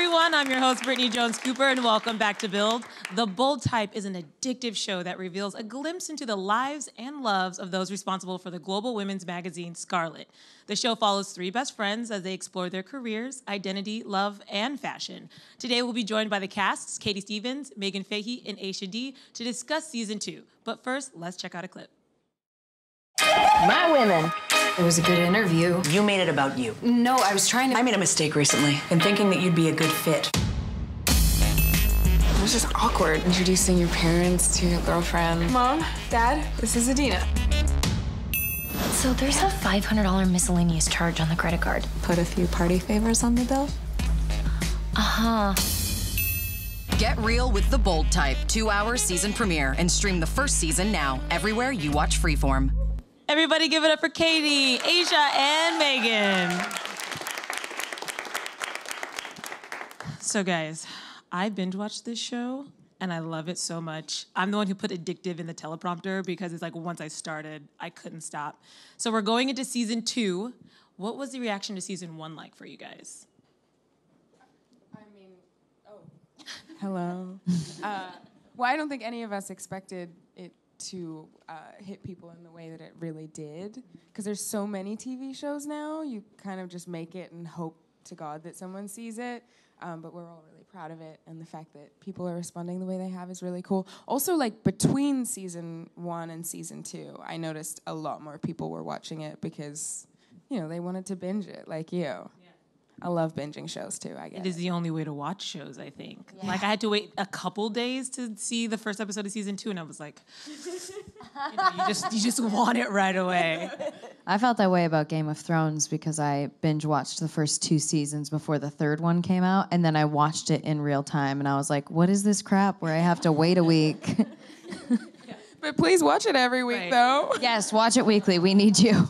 everyone. I'm your host, Brittany Jones Cooper, and welcome back to Build. The Bold Type is an addictive show that reveals a glimpse into the lives and loves of those responsible for the global women's magazine, Scarlet. The show follows three best friends as they explore their careers, identity, love, and fashion. Today, we'll be joined by the casts, Katie Stevens, Meghann Fahy, and Aisha Dee, to discuss season 2. But first, let's check out a clip. My women. It was a good interview. You made it about you. No, I was trying to... I made a mistake recently in thinking that you'd be a good fit. It was just awkward introducing your parents to your girlfriend. Mom, Dad, this is Adena. So there's a $500 miscellaneous charge on the credit card. Put a few party favors on the bill. Uh-huh. Get real with The Bold Type, 2-hour season premiere, and stream the first season now, everywhere you watch Freeform. Everybody give it up for Katie, Aisha, and Meghann. So guys, I binge watched this show and I love it so much. I'm the one who put addictive in the teleprompter because it's like once I started, I couldn't stop. So we're going into season 2. What was the reaction to season 1 like for you guys? Hello. Well, I don't think any of us expected it to hit people in the way that it really did, because there's so many TV shows now. You kind of just make it and hope to God that someone sees it, but we're all really proud of it, and the fact that people are responding the way they have is really cool. Also, like, between season 1 and season 2, I noticed a lot more people were watching it because, you know, they wanted to binge it, like you. Yeah. I love binging shows, too, I guess. It is the only way to watch shows, I think. Yeah. Like, I had to wait a couple days to see the first episode of season 2, and I was like, you just want it right away. I felt that way about Game of Thrones because I binge watched the first 2 seasons before the third one came out, and then I watched it in real time, and I was like, what is this crap where I have to wait a week? But please watch it every week, though. Yes, watch it weekly. We need you.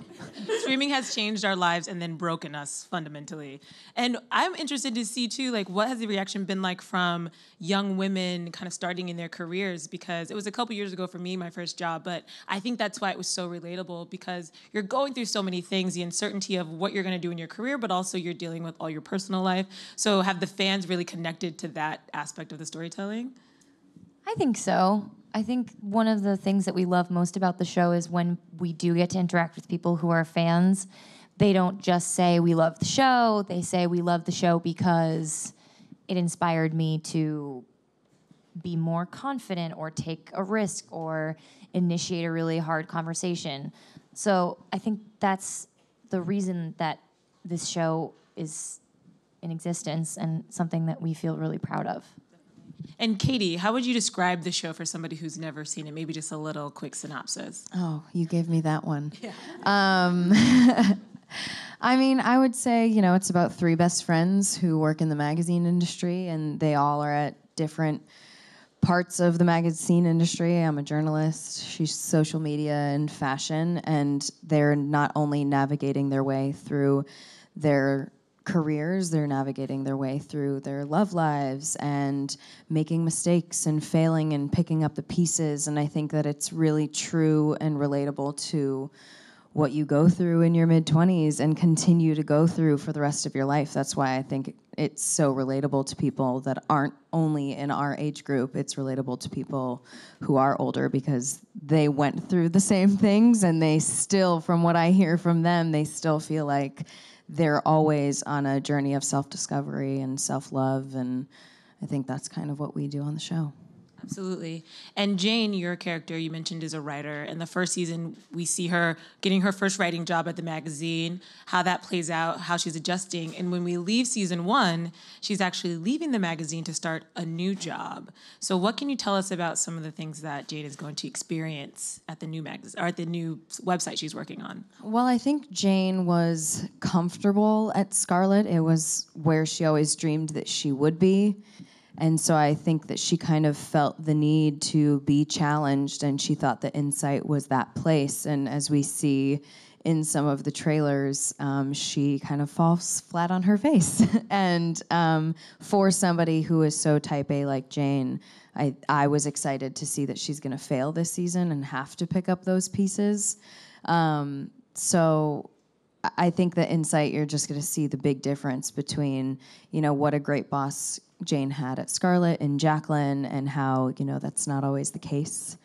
Streaming has changed our lives and then broken us fundamentally. And I'm interested to see, too, like, what has the reaction been like from young women kind of starting in their careers? Because it was a couple years ago for me, my first job, but I think that's why it was so relatable, because you're going through so many things, the uncertainty of what you're going to do in your career, but also you're dealing with all your personal life. So have the fans really connected to that aspect of the storytelling? I think so. I think one of the things that we love most about the show is when we do get to interact with people who are fans, they don't just say we love the show, they say we love the show because it inspired me to be more confident or take a risk or initiate a really hard conversation. So I think that's the reason that this show is in existence and something that we feel really proud of. And Katie, how would you describe the show for somebody who's never seen it? Maybe just a little quick synopsis. Oh, you gave me that one. Yeah. I mean, I would say, you know, it's about 3 best friends who work in the magazine industry, and they all are at different parts of the magazine industry. I'm a journalist. She's social media and fashion, and they're not only navigating their way through their careers, they're navigating their way through their love lives and making mistakes and failing and picking up the pieces. And I think that it's really true and relatable to what you go through in your mid-20s and continue to go through for the rest of your life. That's why I think it's so relatable to people that aren't only in our age group. It's relatable to people who are older because they went through the same things, and they still, from what I hear from them, they still feel like they're always on a journey of self-discovery and self-love, and I think that's kind of what we do on the show. Absolutely. And Jane, your character, you mentioned, is a writer. In the first season, we see her getting her first writing job at the magazine, how that plays out, how she's adjusting. And when we leave season 1, she's actually leaving the magazine to start a new job. So what can you tell us about some of the things that Jane is going to experience at the new magazine, or at the new website she's working on? Well, I think Jane was comfortable at Scarlet. It was where she always dreamed that she would be. And so I think that she kind of felt the need to be challenged, and she thought that Insight was that place. And as we see in some of the trailers, she kind of falls flat on her face. And for somebody who is so type A like Jane, I was excited to see that she's going to fail this season and have to pick up those pieces. So I think the insight, you're just going to see the big difference between, what a great boss Jane had at Scarlet and Jacqueline, and how, that's not always the case.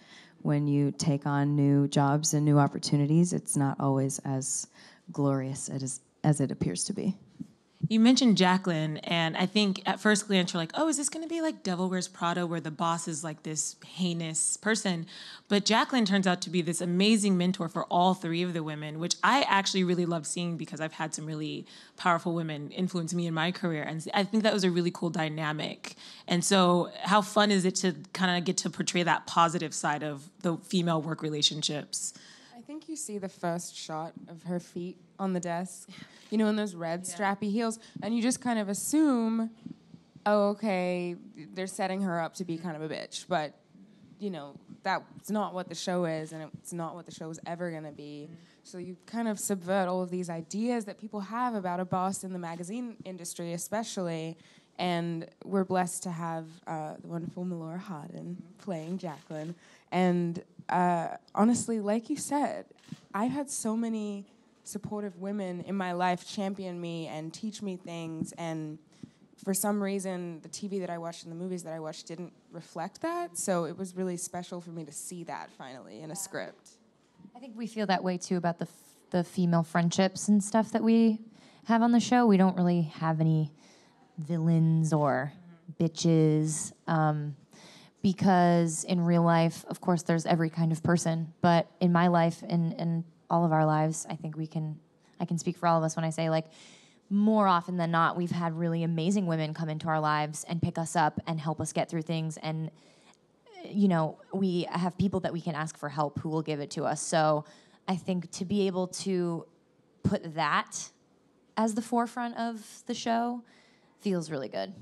When you take on new jobs and new opportunities, it's not always as glorious as it appears to be. You mentioned Jacqueline, and I think at first glance you're like, oh, is this going to be like Devil Wears Prada, where the boss is like this heinous person? But Jacqueline turns out to be this amazing mentor for all three of the women, which I actually really love seeing because I've had some really powerful women influence me in my career. And I think that was a really cool dynamic. And so how fun is it to kind of get to portray that positive side of the female work relationships? I think you see the first shot of her feet on the desk, in those red strappy heels, and you just kind of assume, oh, okay, they're setting her up to be kind of a bitch, but, that's not what the show is, and it's not what the show is ever going to be. So you kind of subvert all of these ideas that people have about a boss in the magazine industry, especially, and we're blessed to have the wonderful Melora Hardin playing Jacqueline, and honestly, like you said, I've had so many supportive women in my life champion me and teach me things, and for some reason, the TV that I watched and the movies that I watched didn't reflect that, so it was really special for me to see that finally in a script. I think we feel that way too about the female friendships and stuff that we have on the show. We don't really have any villains or bitches, because in real life, of course, there's every kind of person, but in my life and all of our lives, I think I can speak for all of us when I say, like, more often than not, we've had really amazing women come into our lives and pick us up and help us get through things. And, we have people that we can ask for help who will give it to us. So I think to be able to put that as the forefront of the show feels really good.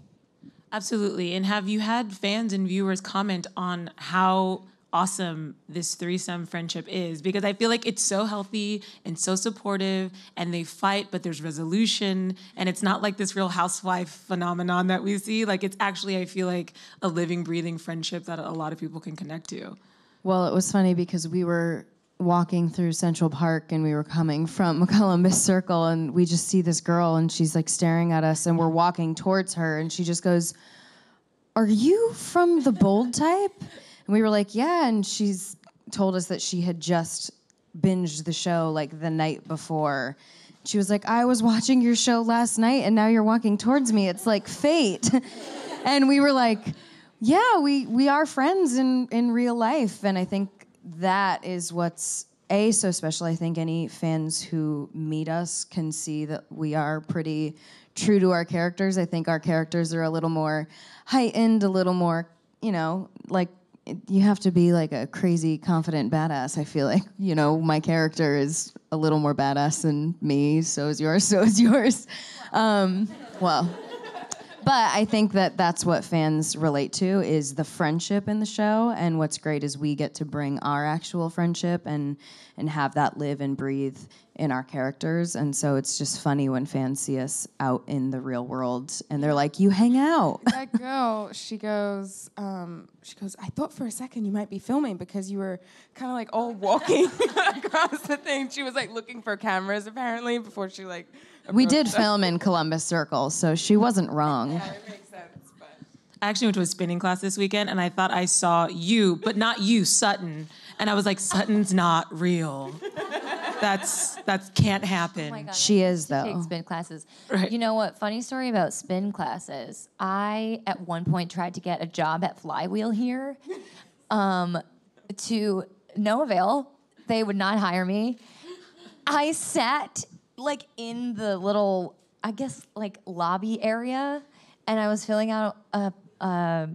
Absolutely. And have you had fans and viewers comment on how awesome this threesome friendship is? Because I feel like it's so healthy and so supportive, and they fight, but there's resolution, and it's not like this Real Housewife phenomenon that we see. Like, it's actually, I feel like, a living, breathing friendship that a lot of people can connect to. Well, it was funny because we were walking through Central Park and we were coming from Columbus Circle, and we just see this girl and she's like staring at us, and we're walking towards her and she just goes, "Are you from the Bold type?" And we were like, yeah, and she's told us that she had just binged the show like the night before. She was like, "I was watching your show last night and now you're walking towards me. It's like fate." And we were like, yeah, we are friends in real life. And I think that is what's so special. I think any fans who meet us can see that we are pretty true to our characters. I think our characters are a little more heightened, a little more, like, you have to be like a crazy, confident badass. I feel like, my character is a little more badass than me. So is yours. But I think that that's what fans relate to, is the friendship in the show. And what's great is we get to bring our actual friendship and have that live and breathe in our characters. And so it's just funny when fans see us out in the real world and they're like, "You hang out." That girl, she goes, "I thought for a second you might be filming because you were kind of like all walking across the thing." She was like looking for cameras apparently before she like. We did film in Columbus Circle, so she wasn't wrong. Yeah, it makes sense. But I actually went to a spinning class this weekend, and I thought I saw you, but not you, Sutton. And I was like, Sutton's not real. That can't happen. Oh my God, She is, though. Take spin classes. Right. You know what? Funny story about spin classes. I, at one point, tried to get a job at Flywheel here to no avail. They would not hire me. I sat like in the little, I guess, like lobby area, and I was filling out a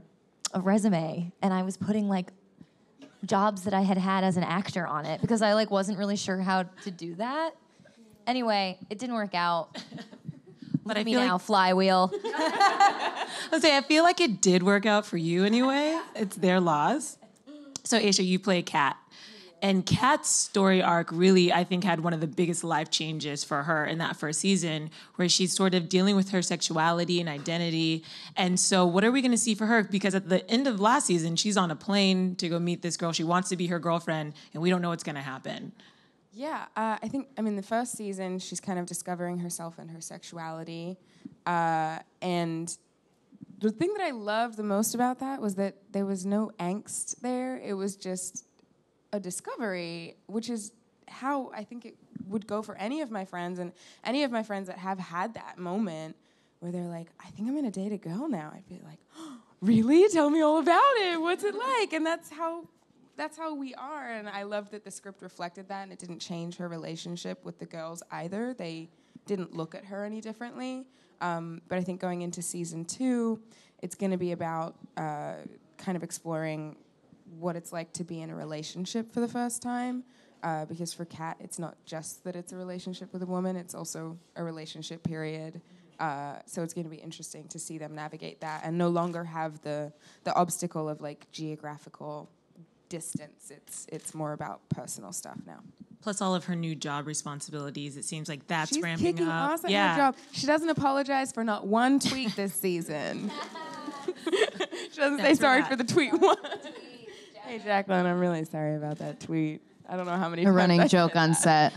resume, and I was putting like jobs that I had had as an actor on it because I like wasn't really sure how to do that. Anyway, it didn't work out. But Look I at me feel now, like Flywheel. I feel like it did work out for you anyway. It's their laws. So Aisha, you play Kat. And Kat's story arc really, I think, had one of the biggest life changes for her in that first season, where she's sort of dealing with her sexuality and identity. And so what are we going to see for her? Because at the end of last season, she's on a plane to go meet this girl. She wants to be her girlfriend, and we don't know what's going to happen. Yeah, I mean, the first season, she's kind of discovering herself and her sexuality. And the thing that I loved the most about that was that there was no angst there. It was just a discovery, which is how I think it would go for any of my friends, and any of my friends that have had that moment where they're like, I think I'm going to date a girl now. I'd be like, oh, really? Tell me all about it. What's it like? And that's how we are, and I love that the script reflected that, and it didn't change her relationship with the girls either. They didn't look at her any differently. But I think going into season 2, it's going to be about kind of exploring what it's like to be in a relationship for the first time. Because for Kat, it's not just that it's a relationship with a woman, it's also a relationship period. So it's going to be interesting to see them navigate that and no longer have the obstacle of like geographical distance. It's more about personal stuff now. Plus all of her new job responsibilities. It seems like that's She's ramping kicking up. ass at her job. She doesn't apologize for not one tweet this season. She doesn't say sorry for the tweet once. Hey, Jacqueline, I'm really sorry about that tweet. I don't know how many A times running I joke said on that. set.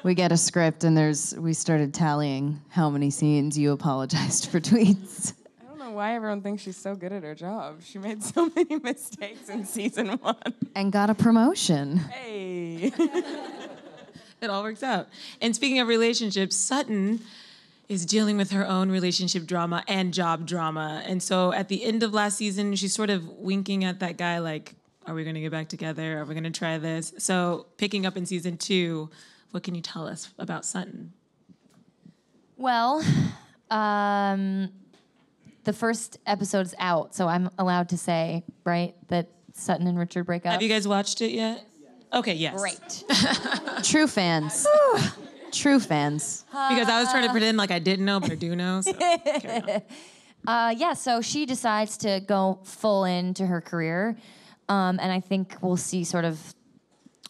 We get a script and we started tallying how many scenes you apologized for tweets. I don't know why everyone thinks she's so good at her job. She made so many mistakes in season 1. And got a promotion. Hey. It all works out. And speaking of relationships, Sutton is dealing with her own relationship drama and job drama. And so at the end of last season, she's sort of winking at that guy like, are we going to get back together? Are we going to try this? So picking up in season 2, what can you tell us about Sutton? Well, the first episode's out, so I'm allowed to say, right, that Sutton and Richard break up. Have you guys watched it yet? Okay, yes. Great. True fans. True fans. Because I was trying to pretend like I didn't know, but I do know. So carry on. Yeah, so she decides to go full into her career, and I think we'll see sort of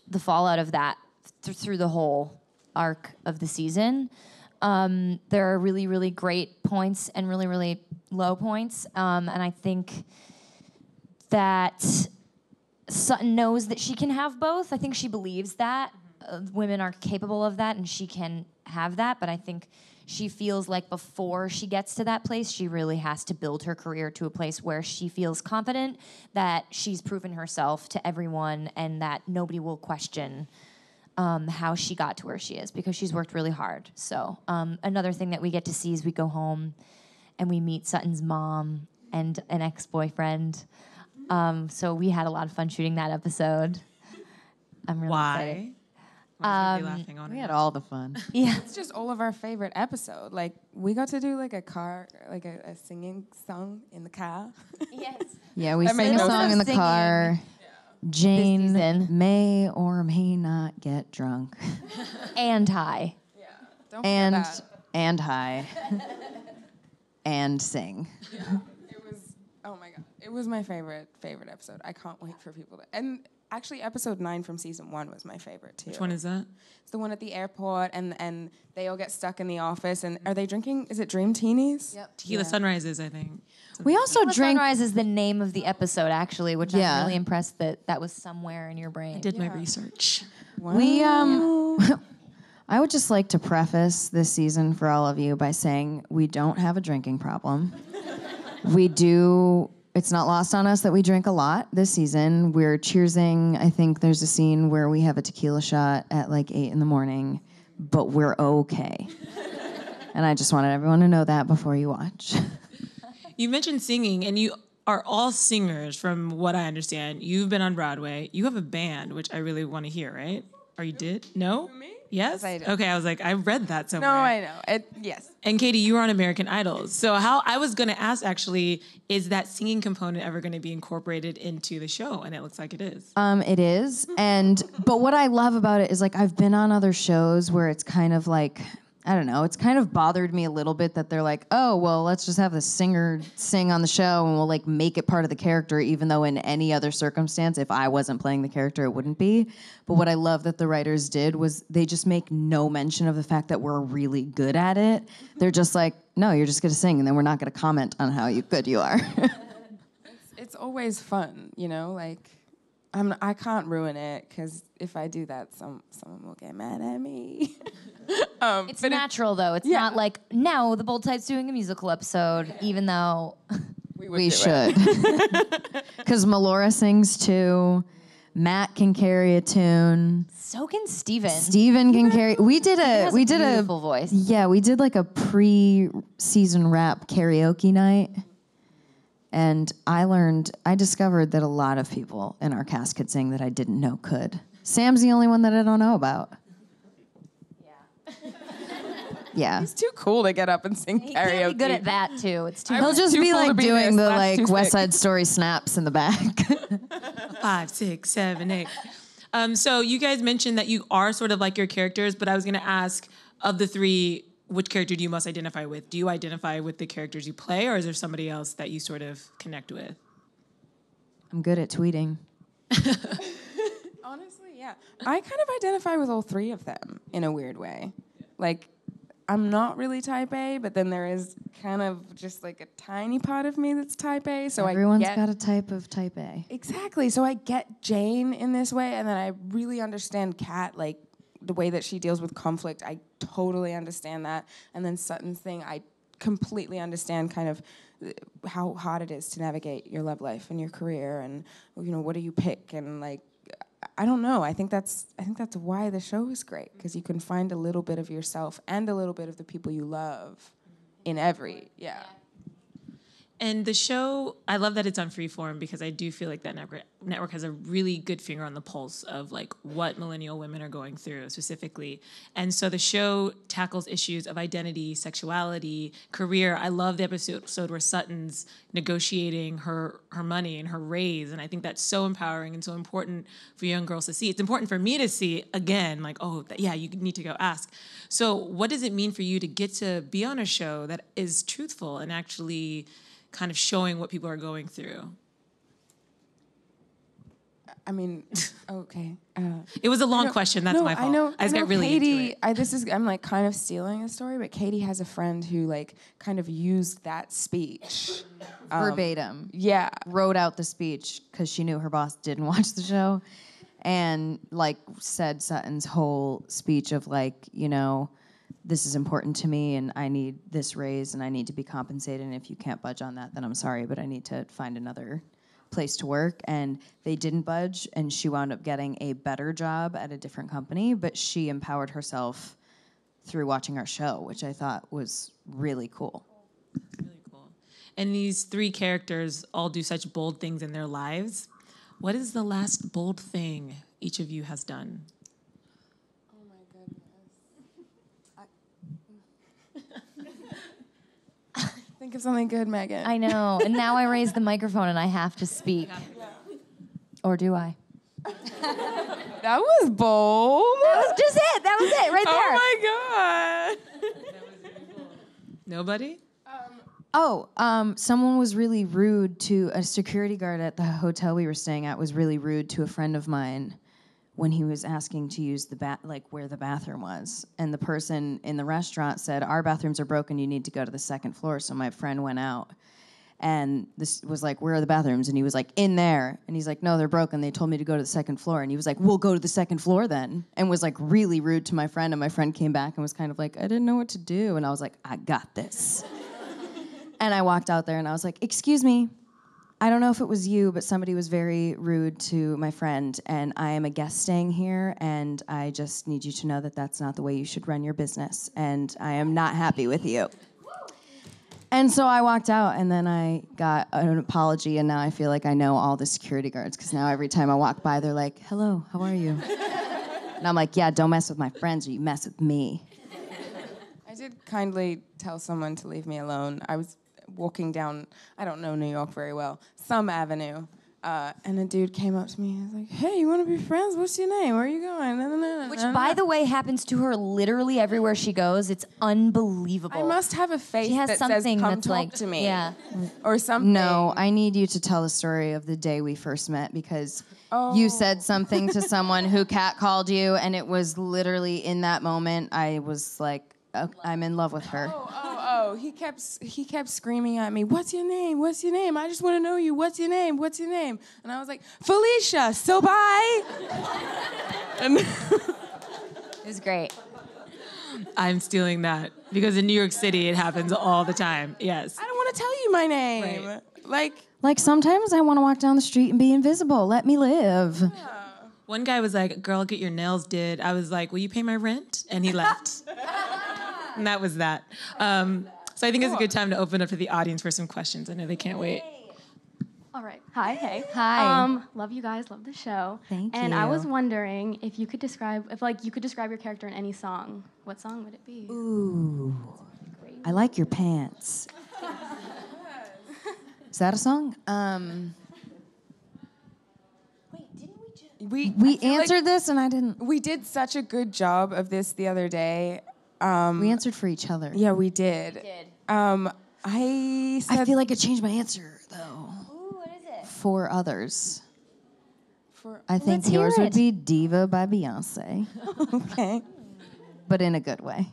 the fallout of that through the whole arc of the season. There are really, really great points and really, really low points, and I think that Sutton knows that she can have both. I think she believes that. Women are capable of that, and she can have that, but I think she feels like before she gets to that place, she really has to build her career to a place where she feels confident that she's proven herself to everyone and that nobody will question how she got to where she is, because she's worked really hard. So another thing that we get to see is we go home and we meet Sutton's mom and an ex-boyfriend. So we had a lot of fun shooting that episode. I'm really excited. Why is everybody laughing on We it? had all the fun. Yeah. It's just all of our favorite episode. Like, we got to do like a singing song in the car. Yes. Yeah, we That made sang a no song sense. in the car. Jane season. may or may not get drunk. And high. Don't forget that. And high. And sing. It was, oh my God. It was my favorite episode. I can't wait for people to, and actually episode 9 from season 1 was my favorite too. Which one is that? It's the one at the airport and they all get stuck in the office and are they drinking, is it Dream Teenies? Yep. Tequila Sunrises, I think. We also drank. Sunrise is the name of the episode, actually, which Yeah. I'm really impressed that was somewhere in your brain. I did my research. We I would just like to preface this season for all of you by saying we don't have a drinking problem. We do. It's not lost on us that we drink a lot this season. We're cheersing. I think there's a scene where we have a tequila shot at like 8 a.m, but we're okay. And I just wanted everyone to know that before you watch. You mentioned singing, and you are all singers from what I understand. You've been on Broadway. You have a band, which I really want to hear, right? Or you did? No? Me? Yes? Yes, I did. Okay, I was like, I read that somewhere. No, I know. Yes. And Katie, you were on American Idols. So I was going to ask, actually, is that singing component ever going to be incorporated into the show? And it looks like it is. It is. But what I love about it is like I've been on other shows where it's kind of like, I don't know, it's kind of bothered me a little bit that they're like, oh, well, let's just have the singer sing on the show and we'll like make it part of the character, even though in any other circumstance, if I wasn't playing the character, it wouldn't be. But what I love that the writers did was they just make no mention of the fact that we're really good at it. They're just like, no, you're just going to sing and then we're not going to comment on how good you are. It's always fun, you know, like I can't ruin it because if I do that, someone will get mad at me. It's natural, though. It's not like, now the Bold Type's doing a musical episode, even though... We should. Because Melora sings too. Matt can carry a tune. So can Steven. Steven can carry. We did a beautiful voice. Yeah, we did like a pre-season rap karaoke night. And I discovered that a lot of people in our cast could sing that I didn't know could. Sam's the only one that I don't know about. Yeah. He's too cool to get up and sing He karaoke. can't be good at that, too. It's too... He'll just too be cool like to be doing this. the That's like too West sick. Side Story snaps in the back. 5, 6, 7, 8. So you guys mentioned that you are sort of like your characters, but I was going to ask, of the three, which character do you most identify with? Do you identify with the characters you play, or is there somebody else that you sort of connect with? I'm good at tweeting. Honestly, yeah. I kind of identify with all three of them in a weird way. Like, I'm not really type A, but then there is kind of just like a tiny part of me that's type A. So Everyone's got a type of type A. Exactly. So I get Jane in this way, and then I really understand Kat, like the way that she deals with conflict. I totally understand that. And then Sutton's thing, I completely understand kind of how hard it is to navigate your love life and your career, and what do you pick, and like I don't know. I think that's why the show is great, because you can find a little bit of yourself and a little bit of the people you love in every And the show, I love that it's on Freeform, because I do feel like that network has a really good finger on the pulse of like what millennial women are going through specifically. And so the show tackles issues of identity, sexuality, career. I love the episode where Sutton's negotiating her money and her raise. And I think that's so empowering and so important for young girls to see. It's important for me to see, again, like, you need to go ask. So what does it mean for you to get to be on a show that is truthful and actually kind of showing what people are going through? I mean, okay. It was a long question. That's my fault. I just got really Katie, into it. I'm like kind of stealing a story, but Katie has a friend who like kind of used that speech Verbatim. Yeah. Wrote out the speech because she knew her boss didn't watch the show, and like said Sutton's whole speech of like, this is important to me and I need this raise and I need to be compensated, and if you can't budge on that, then I'm sorry, but I need to find another place to work. And they didn't budge, and she wound up getting a better job at a different company, but she empowered herself through watching our show, which I thought was really cool. Really cool. And these three characters all do such bold things in their lives. What is the last bold thing each of you has done? Think of something good, Meghann. I know. And now I raise the microphone and I have to speak. Or do I? That was bold. That was just it. That was it right there. Oh my God. Nobody? Someone was really rude to a security guard at the hotel we were staying at. Was really rude to a friend of mine when he was asking to use the where the bathroom was. And the person in the restaurant said, "Our bathrooms are broken, you need to go to the second floor." So my friend went out, and this was like, "Where are the bathrooms?" And he was like, "In there." And he's like, "No, they're broken. They told me to go to the second floor." And he was like, "We'll go to the second floor then." And was like really rude to my friend. And my friend came back and was kind of like, "I didn't know what to do." And I was like, "I got this." And I walked out there and I was like, "Excuse me, I don't know if it was you, but somebody was very rude to my friend, and I am a guest staying here, and I just need you to know that that's not the way you should run your business, and I am not happy with you." And so I walked out, and then I got an apology, and now I feel like I know all the security guards, because now every time I walk by, they're like, "Hello, how are you?" And I'm like, "Yeah, don't mess with my friends, or you mess with me." I did kindly tell someone to leave me alone. I was walking down, I don't know New York very well, some avenue, and a dude came up to me and was like, "Hey, you want to be friends? What's your name? Where are you going?" Which, by the way, happens to her literally everywhere she goes. It's unbelievable. I must have a face She has that something says, "Come that's talk like, to me," yeah. or something. No, I need you to tell the story of the day we first met, because you said something to someone who catcalled you, and it was literally in that moment I was like, "I'm in love with her." No, he kept screaming at me, "What's your name? What's your name? I just want to know you. What's your name? What's your name?" And I was like, "Felicia, so bye." And It was great. I'm stealing that because in New York City it happens all the time. Yes. I don't want to tell you my name. Right. Like sometimes I want to walk down the street and be invisible. Let me live. One guy was like, "Girl, get your nails did." I was like, "Will you pay my rent?" And he left. And that was that. So I think it's a good time to open up to the audience for some questions. I know they can't wait. All right. Hi. Hey. Hi. Love you guys. Love the show. Thank And you. I was wondering if you could describe your character in any song. What song would it be? Ooh. I like your pants. Is that a song? We answered this and I didn't. We did such a good job of this the other day. We answered for each other. Yeah, we did. I said I feel like I changed my answer though. Ooh, what is it? For others. for I think Let's hear yours it. would be Diva by Beyonce, okay. but in a good way.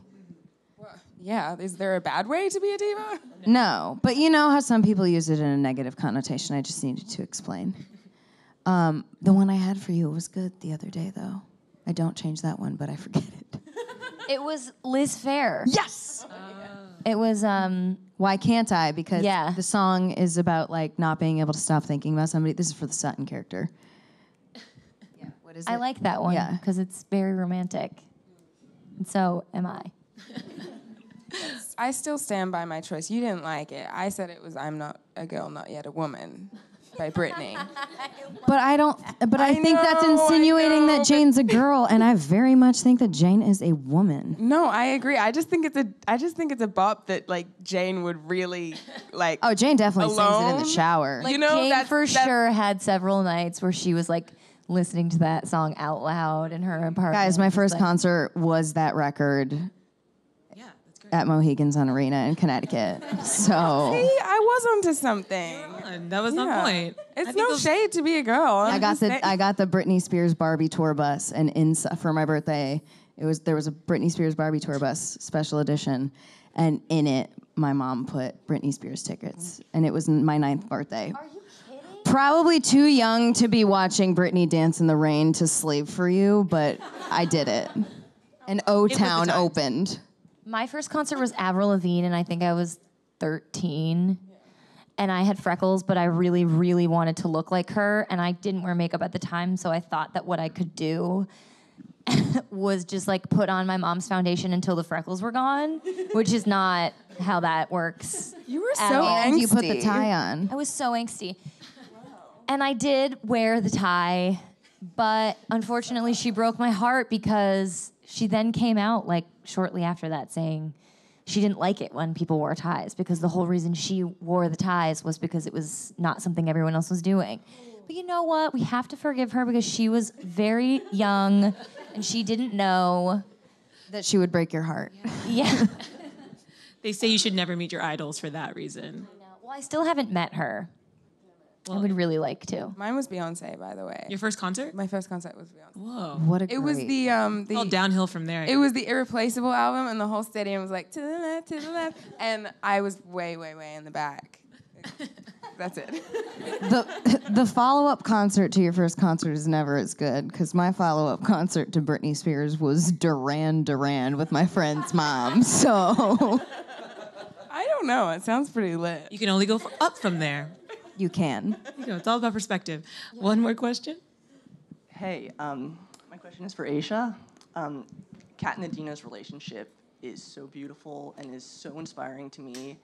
Yeah, is there a bad way to be a diva? No, but you know how some people use it in a negative connotation. I just needed to explain. The one I had for you was good the other day, though. I don't change that one, but I forget it. It was Liz Phair. Yes! It was, Why Can't I? Because Yeah. the song is about, like, not being able to stop thinking about somebody. This is for the Sutton character. Yeah, what is it? I like that one Yeah. because it's very romantic. And so am I. I still stand by my choice. You didn't like it. I said it was "I'm Not a Girl, Not Yet a Woman" by Britney. But I don't. But I think that's insinuating that Jane's a girl, and I very much think that Jane is a woman. No, I agree. I just think it's a bop that like Jane would really like. Oh, Jane definitely sings it in Alone? the shower. You know, Jane that's- for that's- sure had several nights where she was like listening to that song out loud in her apartment. Guys, my Just first like, concert was that record Yeah, that's great. at Mohegan's on Arena in Connecticut. So See, I was onto something. And that was my point. I It's think no those- shade to be a girl. I got the Britney Spears Barbie tour bus, and for my birthday, there was a Britney Spears Barbie tour bus special edition, and in it my mom put Britney Spears tickets, and it was my 9th birthday. Are you kidding? Probably too young to be watching Britney dance in the rain to Slave for You, but I did it. And O-Town times. opened. My first concert was Avril Lavigne, and I think I was 13. And I had freckles, but I really, really wanted to look like her. And I didn't wear makeup at the time, so I thought that what I could do was just like put on my mom's foundation until the freckles were gone, which is not how that works. You were at so all. angsty. You put the tie on. I was so angsty. And I did wear the tie, but unfortunately she broke my heart because she then came out like shortly after that saying she didn't like it when people wore ties because the whole reason she wore the ties was because it was not something everyone else was doing. But you know what? We have to forgive her because she was very young and she didn't know. That she would break your heart. Yeah. They say you should never meet your idols for that reason. Well, I still haven't met her. I would really like to. Mine was Beyonce, by the way. Your first concert? My first concert was Beyonce. Whoa. What a It was great- All downhill from there. It was the Irreplaceable album, and the whole stadium was like to the left, and I was way, way, way in the back. That's it. The follow-up concert to your first concert is never as good because my follow-up concert to Britney Spears was Duran Duran with my friend's mom. So I don't know. It sounds pretty lit. You can only go up from there. you can. You know, it's all about perspective. One more question? Hey, my question is for Aisha. Kat and Adena's relationship is so beautiful and is so inspiring to me.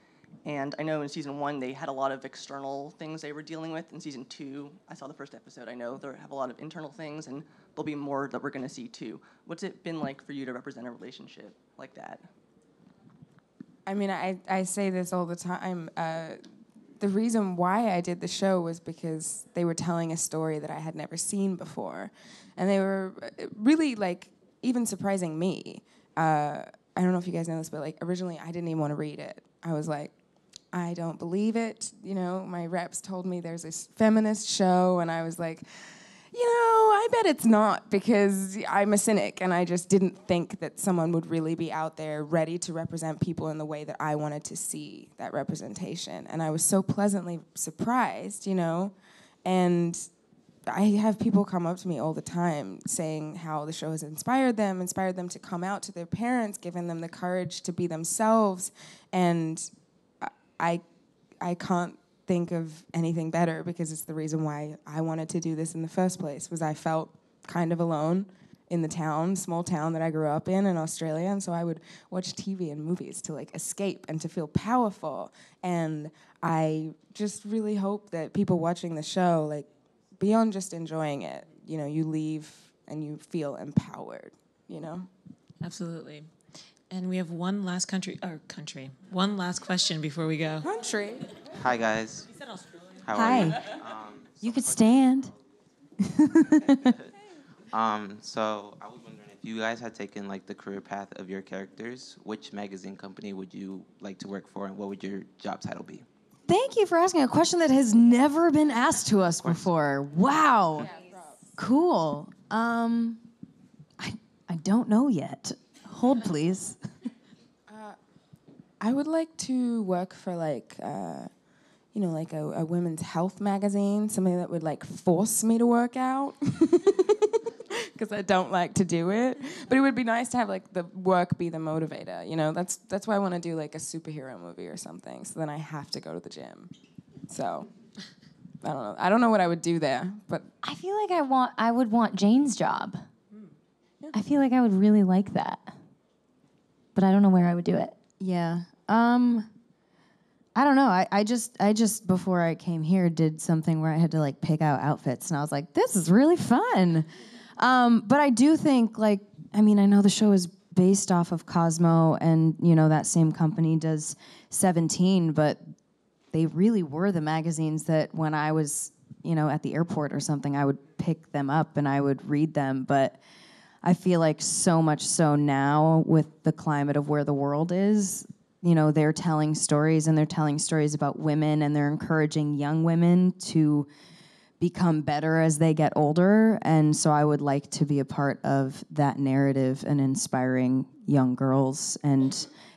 And I know in season 1 they had a lot of external things they were dealing with. In season 2, I saw the first episode. I know they have a lot of internal things, and there'll be more that we're going to see too. What's it been like for you to represent a relationship like that? I mean, I say this all the time. The reason why I did the show was because they were telling a story that I had never seen before. And they were really, like, even surprising me. I don't know if you guys know this, but, like, originally I didn't even want to read it. I was like, I don't believe it. You know, my reps told me there's this feminist show, and I was like, I bet it's not, because I'm a cynic and I just didn't think that someone would really be out there ready to represent people in the way that I wanted to see that representation. And I was so pleasantly surprised, and I have people come up to me all the time saying how the show has inspired them to come out to their parents, given them the courage to be themselves. And I can't think of anything better, because it's the reason why I wanted to do this in the first place, was I felt kind of alone in the small town that I grew up in Australia, and so I would watch TV and movies to escape and to feel powerful. And I just really hope that people watching the show, beyond just enjoying it, you leave and you feel empowered, Absolutely. And we have one last one last question before we go. Country. Hi, guys. You said Australia. How are you? You could stand. So I was wondering, if you guys had taken the career path of your characters, which magazine company would you like to work for, and what would your job title be? Thank you for asking a question that has never been asked to us before. Wow. Cool. I don't know yet. Hold, please. I would like to work for a women's health magazine, something that would force me to work out, because I don't like to do it. But it would be nice to have the work be the motivator. That's why I want to do a superhero movie or something. So then I have to go to the gym. So I don't know. I don't know what I would do there, but I feel like I would want Jane's job. Yeah. I feel like I would really like that, but I don't know where I would do it. Yeah. I don't know. I just before I came here did something where I had to pick out outfits, and I was like, this is really fun. But I do think I know the show is based off of Cosmo, and that same company does 17, but they really were the magazines that when I was at the airport or something, I would pick them up and I would read them. But I feel like so much so now, with the climate of where the world is, they're telling stories, and they're telling stories about women, and they're encouraging young women to become better as they get older. And so I would like to be a part of that narrative and inspiring young girls. And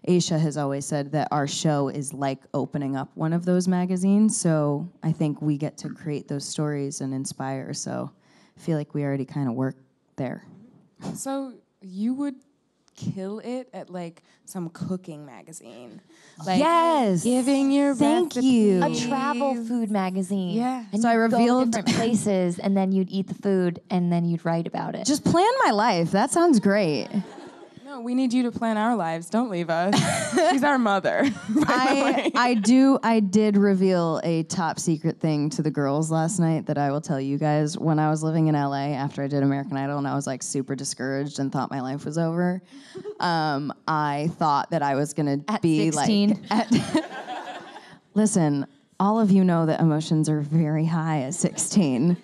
Aisha has always said that our show is like opening up one of those magazines. So I think we get to create those stories and inspire. So I feel like we already kind of work there. So you would kill it at some cooking magazine. Yes. Giving your Thank you. A travel food magazine. Yeah. And So I you'd go revealed- to different places, and then you'd eat the food, and then you'd write about it. Just plan my life. That sounds great. No, we need you to plan our lives. Don't leave us. She's our mother. I did reveal a top secret thing to the girls last night that I will tell you guys. When I was living in LA after I did American Idol, and I was super discouraged and thought my life was over, I thought that I was gonna be 16. Listen, all of you know that emotions are very high at 16,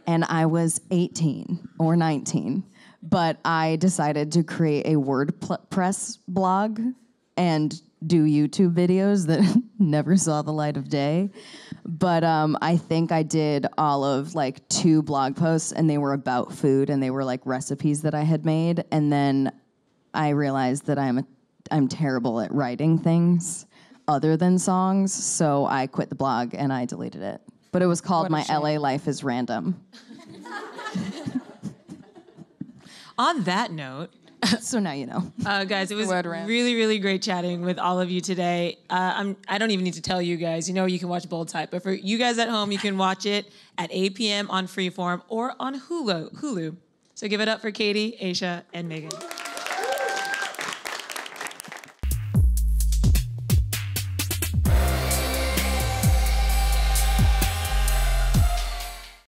and I was 18 or 19. But I decided to create a WordPress blog and do YouTube videos that never saw the light of day. But I think I did all of 2 blog posts, and they were about food, and they were recipes that I had made. And then I realized that I'm terrible at writing things other than songs, so I quit the blog and I deleted it. But it was called My LA Life is Random. On that note, So now you know. Guys, it was really, really great chatting with all of you today. I don't even need to tell you guys. You can watch Bold Type. But for you guys at home, you can watch it at 8 p.m. on Freeform or on Hulu. So give it up for Katie, Aisha, and Meghann.